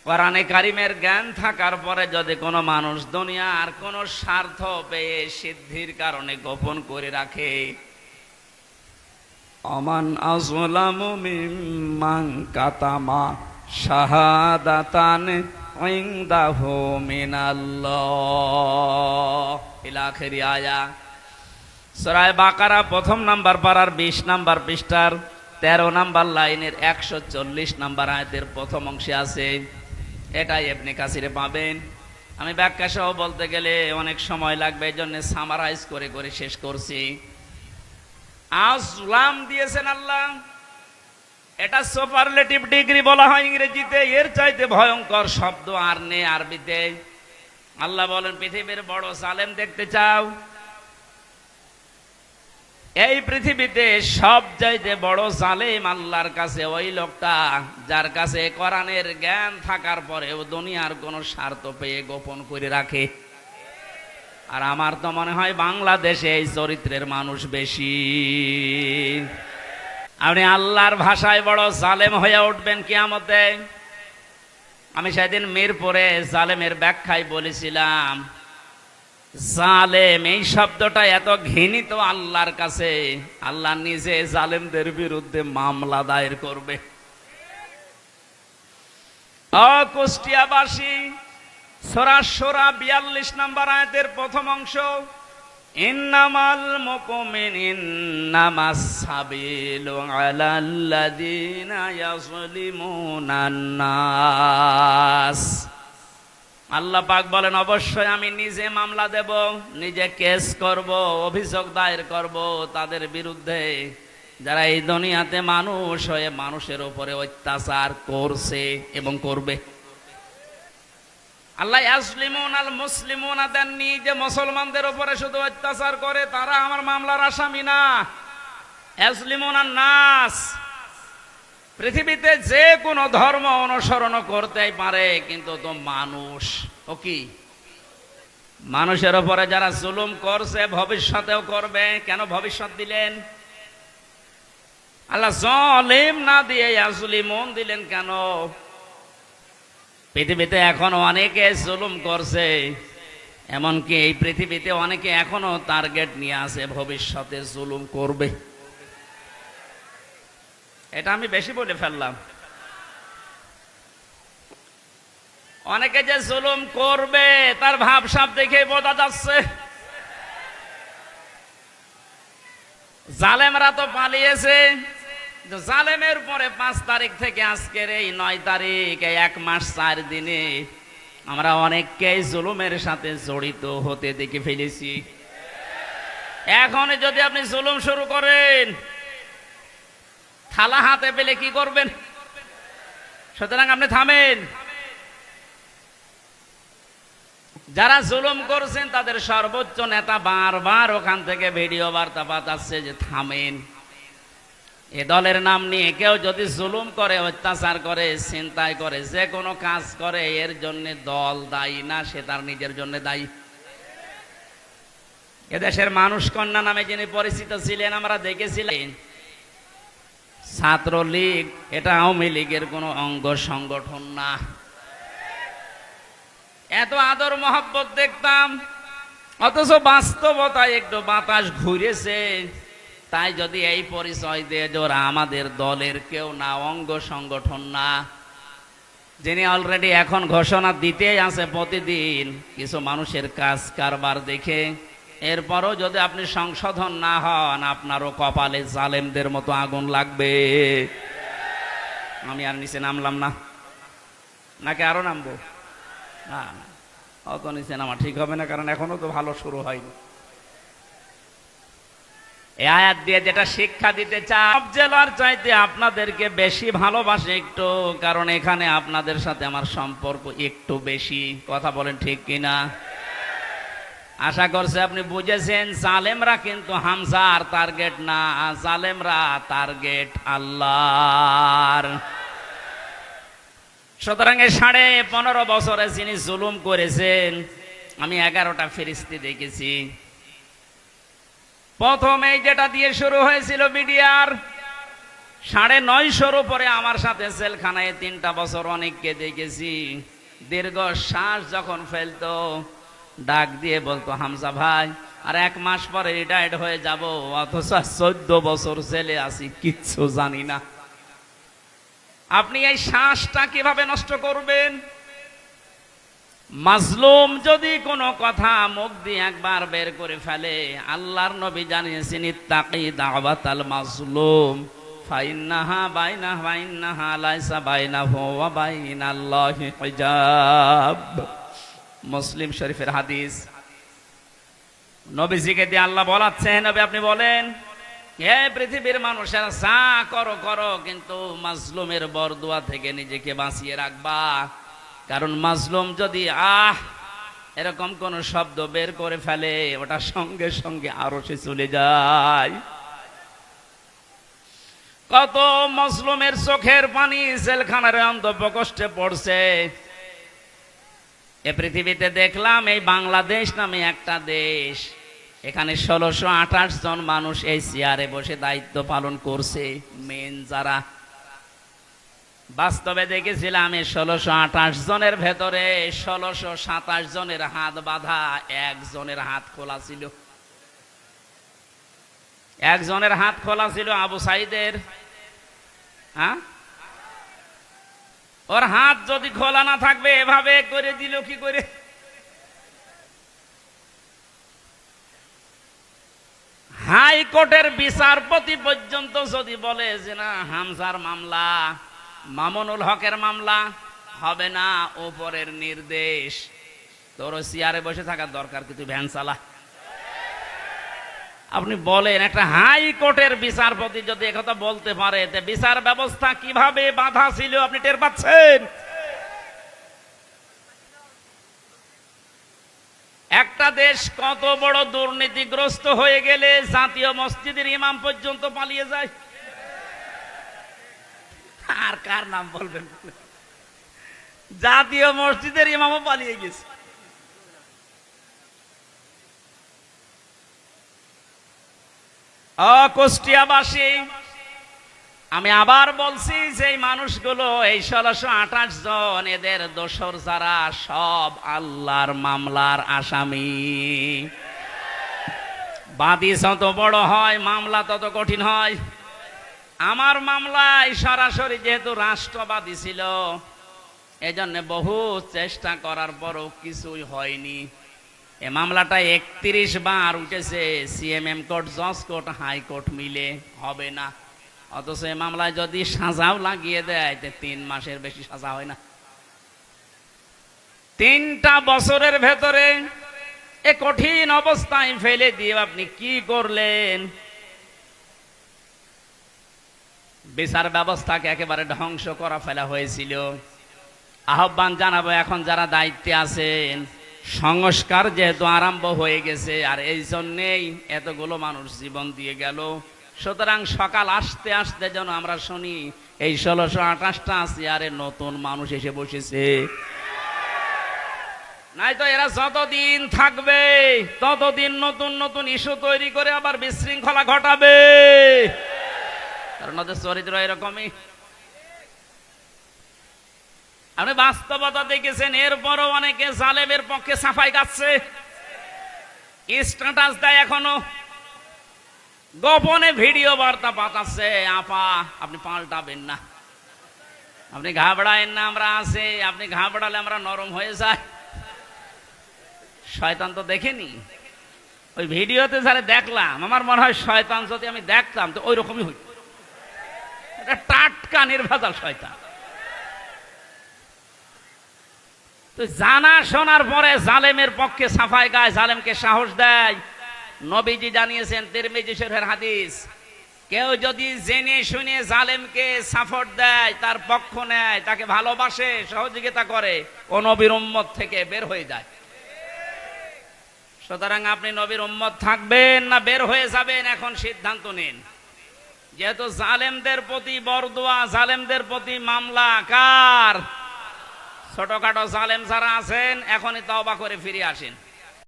কোরআনে কারিমের জ্ঞান থাকার পরে যদি কোনো মানুষ দুনিয়ার কোনো স্বার্থ পেয়ে সিদ্ধির কারণে গোপন করে রাখে, আমান আযলামু মিম্মান কাতামা শাহাদাতান ইনদাহু মিনাল্লাহ ইলা আখিরি আয়া। সূরা বাকারা প্রথম নাম্বার পারার ২০ নাম্বার পৃষ্ঠার ১৩ নাম্বার লাইনের ১৪০ নাম্বার আয়াতের প্রথম অংশে আছে। এটাই ইবনে কাসিরে পাবেন। আমি ব্যাখ্যা সহ বলতে গেলে অনেক সময় লাগবে, এই জন্য সামারাইজ করে করে শেষ করছি। আযলাম দিয়েছেন আল্লাহ, এটা সুপারলেটিভ ডিগ্রি বলা হয় ইংরেজিতে। এর চাইতে ভয়ঙ্কর শব্দ আর নেই আরবিতে। আল্লাহ বলেন, পৃথিবীর বড় জালেম দেখতে চাও? এই পৃথিবীতে সব চাইতে বড় জালেম আল্লাহর কাছে ওই লোকটা যার কাছে কোরআনের জ্ঞান থাকার পরেও দুনিয়ার কোনো স্বার্থ পেয়ে গোপন করে রাখে। আর আমার তো মনে হয় বাংলাদেশে এই চরিত্রের মানুষ বেশি। আপনি আল্লাহর ভাষায় বড় জালেম হয়ে উঠবেন কিয়ামতে। আমি সেদিন মিরপুরে জালেমের ব্যাখ্যায় বলেছিলাম, জালেম এই শব্দটা এত ঘৃণিত আল্লাহর কাছে, আল্লাহ নিজে জালেমদের বিরুদ্ধে মামলা দায়ের করবে। কুষ্টিয়াবাসী সূরা শুরা ৪২ নম্বর আয়াতের প্রথম অংশ, ইন্নামাল মুমিনুনা সাবিলু আলাল্লাযিনা ইয়াযলিমুনান নাস। আল্লাহ পাক বলেন, অবশ্যই আমি নিজে মামলা দেব, নিজে কেস করব, অভিযোগ দায়ের করব তাদের বিরুদ্ধে যারা এই দুনিয়াতে মানুষ হয়ে মানুষের উপরে অত্যাচার করছে এবং করবে। আল্লাহ ইয়াসলিমুন আল মুসলিমুনা দেননি যে মুসলমানদের উপরে শুধু অত্যাচার করে তারা আমার মামলার আসামি না। ইয়াসলিমুন আন নাস, পৃথিবীতে যে কোনো ধর্ম অনুসরণ করতেই পারে, কিন্তু তো মানুষ ও কি মানুষের উপরে যারা জুলুম করছে ভবিষ্যতেও করবে। কেন ভবিষ্যৎ দিলেন? আল্লাহ জালিম না দিয়ে ইয়াসলিমুন দিলেন কেন? পৃথিবীতে এখনো অনেকে জুলুম করছে, এমনকি এই পৃথিবীতে অনেকে এখনো টার্গেট নিয়ে আছে ভবিষ্যতে জুলুম করবে। এটা আমি বেশি বলে ফেললাম। অনেকে যে জুলুম করবে তার ভাবসাব দেখে বোঝা যাচ্ছে। জালেমরা তো পালিয়েছে। জালেমের পরে ৫ তারিখ থেকে আজকের এই ৯ তারিখ, এই ১ মাস ৪ দিনে আমরা অনেককেই জুলুমের সাথে জড়িত হতে দেখে ফেলেছি। এখন যদি আপনি জুলুম শুরু করেন, থালা হাতে পেলে কি করবেন? সুতরাং আপনি থামেন। যারা জুলুম করছেন তাদের সর্বোচ্চ নেতা বারবার ওখান থেকে ভিডিও বার্তা পাঠাচ্ছে যে থামেন। এ দলের নাম নিয়ে কেউ যদি জুলুম করে, অত্যাচার করে, ছিনতাই করে, যে কোনো কাজ করে, এর জন্য দল দায়ী না, সে তার নিজের জন্য দায়ী। এদেশের মানুষ কন্যা নামে যিনি পরিচিত ছিলেন, আমরা দেখেছিলেন ছাত্রলীগ, এটা আওয়ামী লীগের কোনো অঙ্গ সংগঠন না। এত আদর মহব্বত দেখতাম, অথচ বাস্তবতায় একটু বাতাস ঘুরেছে। তাই যদি এই পরিচয় দিয়ে ওরা আমাদের দলের কেউ না, অঙ্গ সংগঠন না, যিনি অলরেডি এখন ঘোষণা দিতেই আছে প্রতিদিন কিছু মানুষের কাজ কারবার দেখে, এরপরও যদি আপনি সংশোধন না হন, আপনারও কপালে জালেমদের মতো আগুন লাগবে। আমি আর নিচে নামলাম না, নাকি আরো নামবো? না, অত নিচে নামা ঠিক হবে না, কারণ এখনো তো ভালো শুরু হয়নি। এই আয়াত দিয়ে যেটা শিক্ষা দিতে চাই, সব জেলার চাইতে আপনাদেরকে বেশি ভালোবাসে একটু, কারণ এখানে আপনাদের সাথে আমার সম্পর্ক একটু বেশি। কথা বলেন ঠিক কিনা? আশা করছি আপনি বুঝেছেন। জালেমরা কিন্তু হামজার টার্গেট না, জালেমরা টার্গেট আল্লাহর। সুতরাং 15.5 বছরে যিনি জুলুম করেছেন, আমি 11টা ফেরেশতা দেখেছি। প্রথমেই যেটা দিয়ে শুরু হয়েছিল মিডিয়ার, 950 উপরে আমার সাথে জেলখানায় 3টা বছর অনেককে দেখেছি। দীর্ঘ শ্বাস যখন ফেলতো ডাক দিয়ে বলতো, হামজা ভাই আর 1 মাস পরে রিটায়ার্ড হয়ে যাব, অথচ 14 বছর জেলে আছি, কিচ্ছু জানি না। আপনি এই শ্বাসটা কিভাবে নষ্ট করবেন? মাজলুম যদি কোনো কথা মুখ দিয়ে একবার বের করে ফেলে, আল্লাহর নবী জানিয়েছেন, ইত্তাকি দাওয়াতাল মাজলুম ফাইন্নাহা বাইনাহা লাইসা বাইনাহু ওয়া বাইনাল্লাহি হিজাব। মুসলিম শরীফের হাদিস। নবীজিকে দিয়ে আল্লাহ বলাচ্ছেন, নবী আপনি বলেন, হে পৃথিবীর মানুষেরা যা করো করো, কিন্তু মাজলুমের বরদুয়া থেকে নিজেকে বাঁচিয়ে রাখবা। কারণ মাজলুম যদি এরকম কোন শব্দ বের করে ফেলে, ওটা সঙ্গে সঙ্গে আরশে চলে যায়। কত মাজলুমের চোখের পানি জেলখানার অন্ধপ্রকোষ্ঠে পড়ছে। এ পৃথিবীতে দেখলাম এই বাংলাদেশ নামে একটা দেশ, এখানে 1628 জন মানুষ এই চেয়ারে বসে দায়িত্ব পালন করছে। মেন যারা, বাস্তবে দেখেছিলাম এই 1628 জনের ভেতরে 1627 জনের হাত বাঁধা, একজনের হাত খোলা ছিল। একজনের হাত খোলা ছিল আবু সাইদের। ওর হাত যদি খোলা না থাকবে এভাবে করে দিল কি করে? হাইকোর্টের বিচারপতি পর্যন্ত যদি বলে যে না, হামজার মামলা, মামুনুল হকের মামলা হবে না, উপরের নির্দেশ, তোর চেয়ারে বসে থাকার দরকার কি, তুই ভ্যান চালা। আপনি বলেন, একটা হাইকোর্টের বিচারপতি যদি একথা বলতে পারে, বিচার ব্যবস্থা কিভাবে বাধা ছিল আপনি টের পাচ্ছেন? একটা দেশ কত বড় দুর্নীতিগ্রস্ত হয়ে গেলে জাতীয় মসজিদের ইমাম পর্যন্ত পালিয়ে যায়। আর কার নাম বলবেন? জাতীয় মসজিদের ইমামও পালিয়ে গেছে। কুষ্টিয়াবাসী, আমি আবার বলছি যে এই মানুষগুলো, এই 1628 জন, এদের দোসর যারা, সব আল্লাহর মামলার আসামি। বাদী যত বড় হয় মামলা তত কঠিন হয়। আমার মামলায় সরাসরি যেহেতু রাষ্ট্রবাদী ছিল, এজন্য বহু চেষ্টা করার পরও কিছুই হয়নি। এ মামলাটা 31 বার উঠেছে, সিএমএম কোর্ট, জজ কোর্ট, হাইকোর্ট মিলে, হবে না। অথচ এই মামলায় যদি সাজাও লাগিয়ে দেয়, 3 মাসের বেশি সাজা হয় না। 3টা বছরের ভেতরে এ কঠিন অবস্থায় ফেলে দিয়ে আপনি কি করলেন? বিচার ব্যবস্থাকে একেবারে ধ্বংস করা ফেলা হয়েছিল। আহ্বান জানাবো, এখন যারা দায়িত্বে আছেন, সংস্কার যেহেতু আরম্ভ হয়ে গেছে, আর এই জন্যেই এতগুলো মানুষ জীবন দিয়ে গেল, সুতরাং সকাল আসতে আসতে যেন আমরা শুনি এই 1628টা চেয়ারে নতুন মানুষ এসে বসেছে। নাই তো এরা যতদিন থাকবে ততদিন নতুন নতুন ইস্যু তৈরি করে আবার বিশৃঙ্খলা ঘটাবে। কারণ ওদের চরিত্র এরকমই। আপনি বাস্তবতা দেখেছেন, এরপরও অনেকে জালেমের পক্ষে সাফাই গাচ্ছে, স্ট্যাটাস দেয়, এখনো গোপনে ভিডিও বার্তা পাঠাচ্ছে। আপা আপনি পাল্টাবেন না, আপনি ঘাবড়ায়েন না, আমরা আছি। আপনি ঘাবড়ালে আমরা নরম হয়ে যাই। শয়তান তো দেখেনি, ওই ভিডিওতে যারা দেখলাম, আমার মনে হয় শয়তান যদি আমি দেখতাম তো ওই রকমই হইত। এটা টাটকা নির্ভেজাল শয়তান। তো জানা শোনার পরে জালেমের পক্ষে সাফাই গায়, জালেমকে সাহস দেয়। নবীজি জানিয়েছেন, তিরমিজি শরীফের হাদিস, কেউ যদি জেনে শুনে জালেমকে সাপোর্ট দেয়, তার পক্ষ নেয়, তাকে ভালোবাসে, সহযোগিতা করে, ও নবীর উম্মত থেকে বের হয়ে যায়। সুতরাং আপনি নবীর উম্মত থাকবেন না বের হয়ে যাবেন, এখন সিদ্ধান্ত নিন। যেহেতু জালেমদের প্রতি বরদোয়া, জালেমদের প্রতি মামলা কার? ছোটখাটো জালেম যারা আছেন, এখনই তওবা করে ফিরে আসেন।